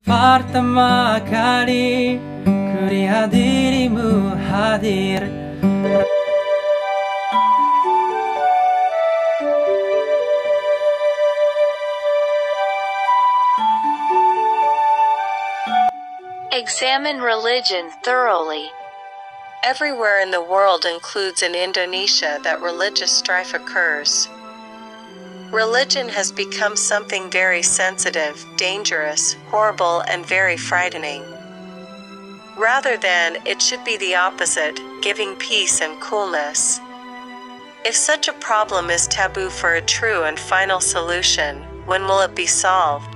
Pertama kali ku lihat dirimu hadir. Examine religion thoroughly. Everywhere in the world, includes in Indonesia, that religious strife occurs. Religion has become something very sensitive, dangerous, horrible, and very frightening. Rather than, it should be the opposite, giving peace and coolness. If such a problem is taboo for a true and final solution, when will it be solved?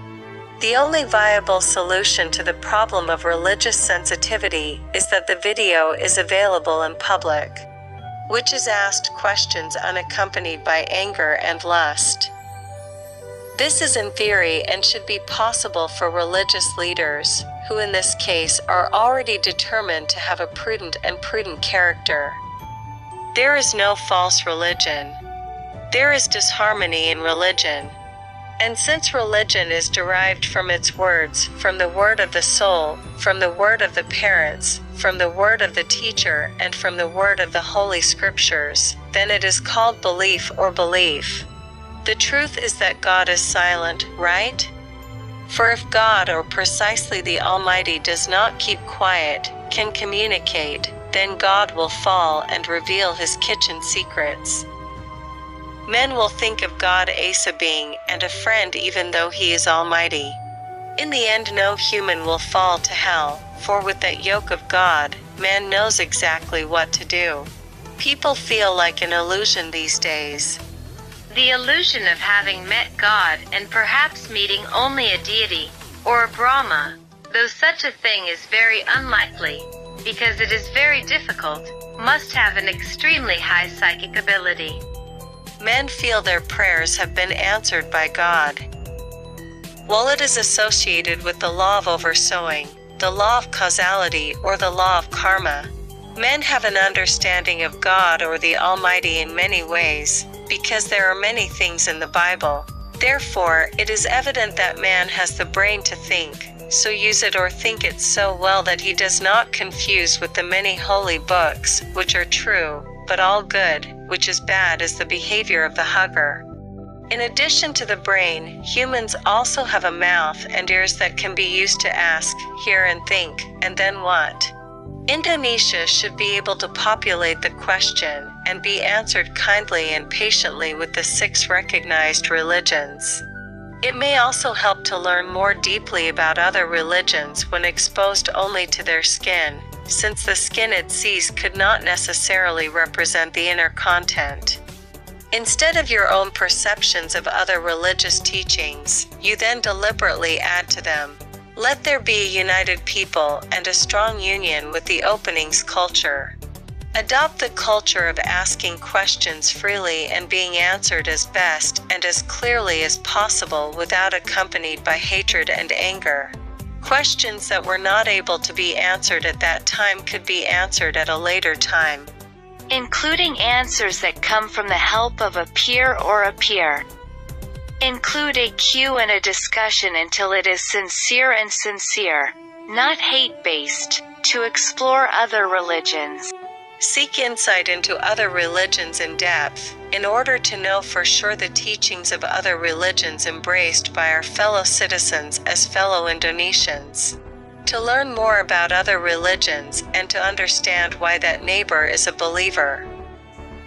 The only viable solution to the problem of religious sensitivity is that the video is available in public, which is asked questions unaccompanied by anger and lust. This is in theory and should be possible for religious leaders, who in this case are already determined to have a prudent character. There is no false religion. There is disharmony in religion. And since religion is derived from its words, from the word of the soul, from the word of the parents, from the word of the teacher, and from the word of the Holy Scriptures, then it is called belief or belief. The truth is that God is silent, right? For if God, or precisely the Almighty, does not keep quiet, can communicate, then God will fall and reveal his kitchen secrets. Men will think of God as a being and a friend even though he is almighty. In the end, no human will fall to hell, for with that yoke of God, man knows exactly what to do. People feel like an illusion these days. The illusion of having met God and perhaps meeting only a deity, or a Brahma, though such a thing is very unlikely, because it is very difficult, must have an extremely high psychic ability. Men feel their prayers have been answered by God. While it is associated with the law of oversowing, the law of causality, or the law of karma, men have an understanding of God or the Almighty in many ways, because there are many things in the Bible. Therefore, it is evident that man has the brain to think, so use it or think it so well that he does not confuse with the many holy books, which are true, but all good, which is bad as the behavior of the hugger. In addition to the brain, humans also have a mouth and ears that can be used to ask, hear and think, and then what? Indonesia should be able to populate the question and be answered kindly and patiently with the 6 recognized religions. It may also help to learn more deeply about other religions when exposed only to their skin, since the skin it sees could not necessarily represent the inner content. Instead of your own perceptions of other religious teachings, you then deliberately add to them. Let there be a united people and a strong union with the openings culture. Adopt the culture of asking questions freely and being answered as best and as clearly as possible without accompanied by hatred and anger. Questions that were not able to be answered at that time could be answered at a later time, including answers that come from the help of a peer or a peer. Include a queue and a discussion until it is sincere and sincere, not hate-based, to explore other religions. Seek insight into other religions in depth, in order to know for sure the teachings of other religions embraced by our fellow citizens as fellow Indonesians. To learn more about other religions and to understand why that neighbor is a believer.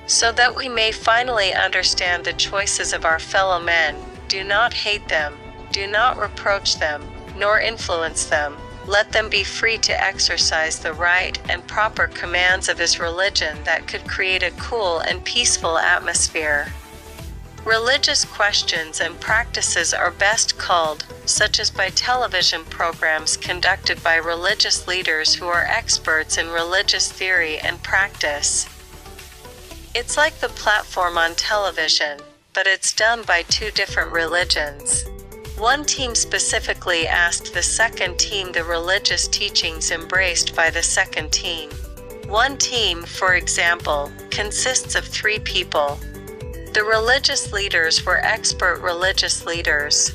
So that we may finally understand the choices of our fellow men, do not hate them, do not reproach them, nor influence them. Let them be free to exercise the right and proper commands of his religion that could create a cool and peaceful atmosphere. Religious questions and practices are best culled, such as by television programs conducted by religious leaders who are experts in religious theory and practice. It's like the platform on television, but it's done by 2 different religions. One team specifically asked the second team the religious teachings embraced by the second team. One team, for example, consists of 3 people. The religious leaders were expert religious leaders,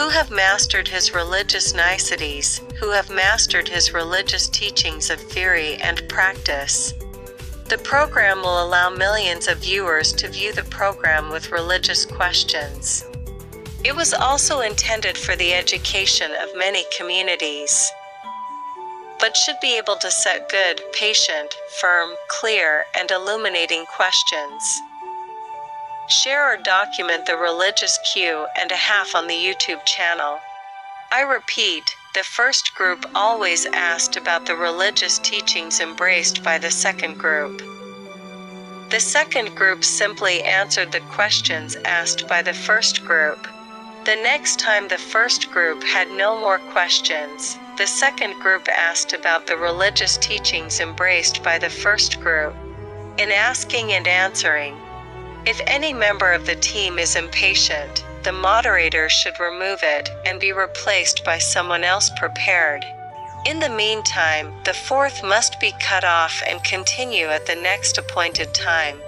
who have mastered his religious niceties, who have mastered his religious teachings of theory and practice. The program will allow millions of viewers to view the program with religious questions. It was also intended for the education of many communities, but should be able to set good, patient, firm, clear, and illuminating questions. Share or document the religious Q&A on the YouTube channel. I repeat, the first group always asked about the religious teachings embraced by the second group. The second group simply answered the questions asked by the first group. The next time the first group had no more questions, the second group asked about the religious teachings embraced by the first group. In asking and answering, if any member of the team is impatient, the moderator should remove it and be replaced by someone else prepared. In the meantime, the fourth must be cut off and continue at the next appointed time.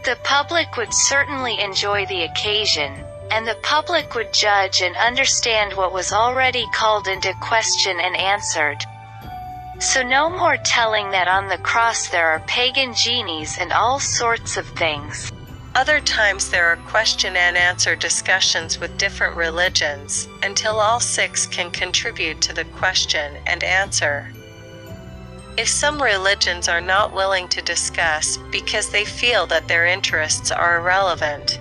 The public would certainly enjoy the occasion, and the public would judge and understand what was already called into question and answered. So no more telling that on the cross there are pagan genies and all sorts of things. Other times there are question and answer discussions with different religions, until all six can contribute to the question and answer. If some religions are not willing to discuss because they feel that their interests are irrelevant,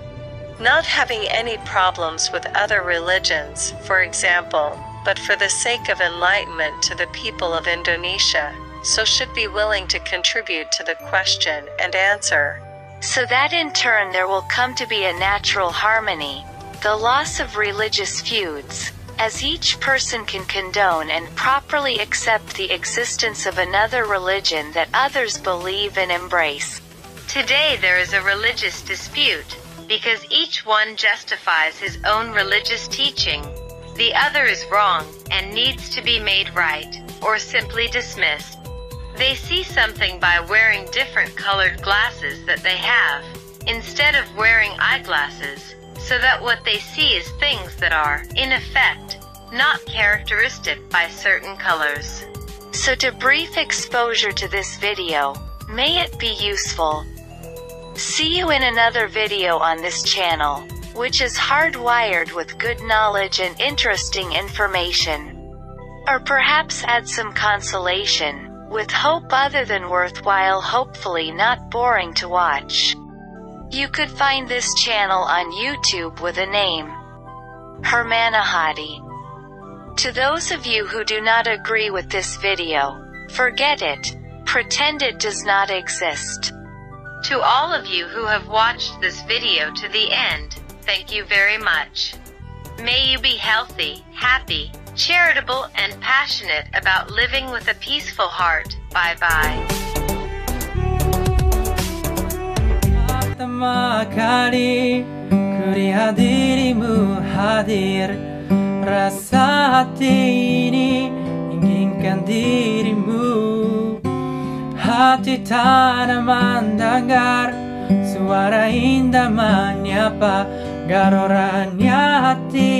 not having any problems with other religions, for example, but for the sake of enlightenment to the people of Indonesia, so should be willing to contribute to the question and answer. So that in turn there will come to be a natural harmony, the loss of religious feuds, as each person can condone and properly accept the existence of another religion that others believe and embrace. Today there is a religious dispute, because each one justifies his own religious teaching. The other is wrong, and needs to be made right, or simply dismissed. They see something by wearing different colored glasses that they have, instead of wearing eyeglasses, so that what they see is things that are, in effect, not characteristic by certain colors. So to brief exposure to this video, may it be useful. See you in another video on this channel, which is hardwired with good knowledge and interesting information. Or perhaps add some consolation, with hope other than worthwhile, hopefully not boring to watch. You could find this channel on YouTube with a name, hermanuhadi. To those of you who do not agree with this video, forget it, pretend it does not exist. To all of you who have watched this video to the end, thank you very much. May you be healthy, happy, charitable, and passionate about living with a peaceful heart. Bye-bye. Pertama kali ku lihat dirimu hadir, rasa hati ini inginkan dirimu. Hati tak mendengar suara indah menyapa, garorannya hati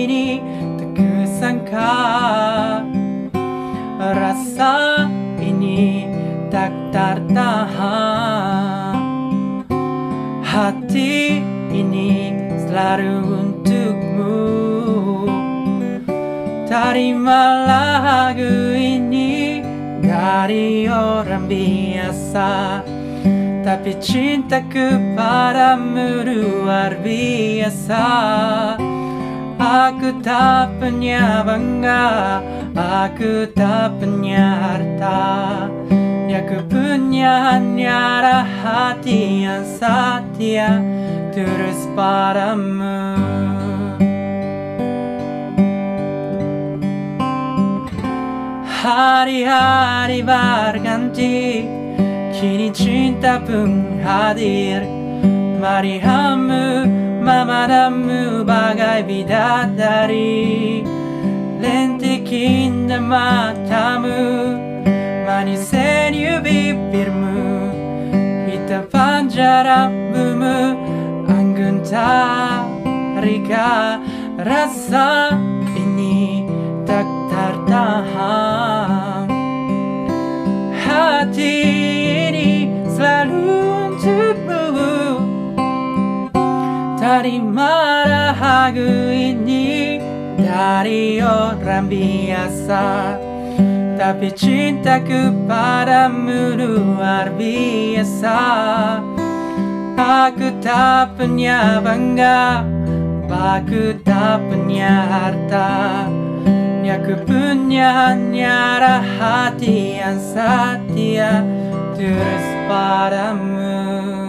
ini tak kusangka. Rasa ini tak tertahan, hati ini selalu untukmu. Terima lagu ini dari orang biasa, tapi cintaku padamu luar biasa. Aku tak punya bangga, aku tak punya harta, yang ku punya hanyalah hati yang setia terus padamu. Hari-hari berganti, kini cinta pun hadir. Meriahmu, memandangmu bagai bidadari. Lentik indah matamu, manis senyum bibirmu, hitam panjang rambutmu, anggun tarikan rasa paham hati ini selalu untukmu. Dari mana lagu ini dari orang biasa, tapi cintaku padamu luar biasa. Aku tak punya bangga, aku tak punya harta, aku punya hanya hati yang setia terus padamu.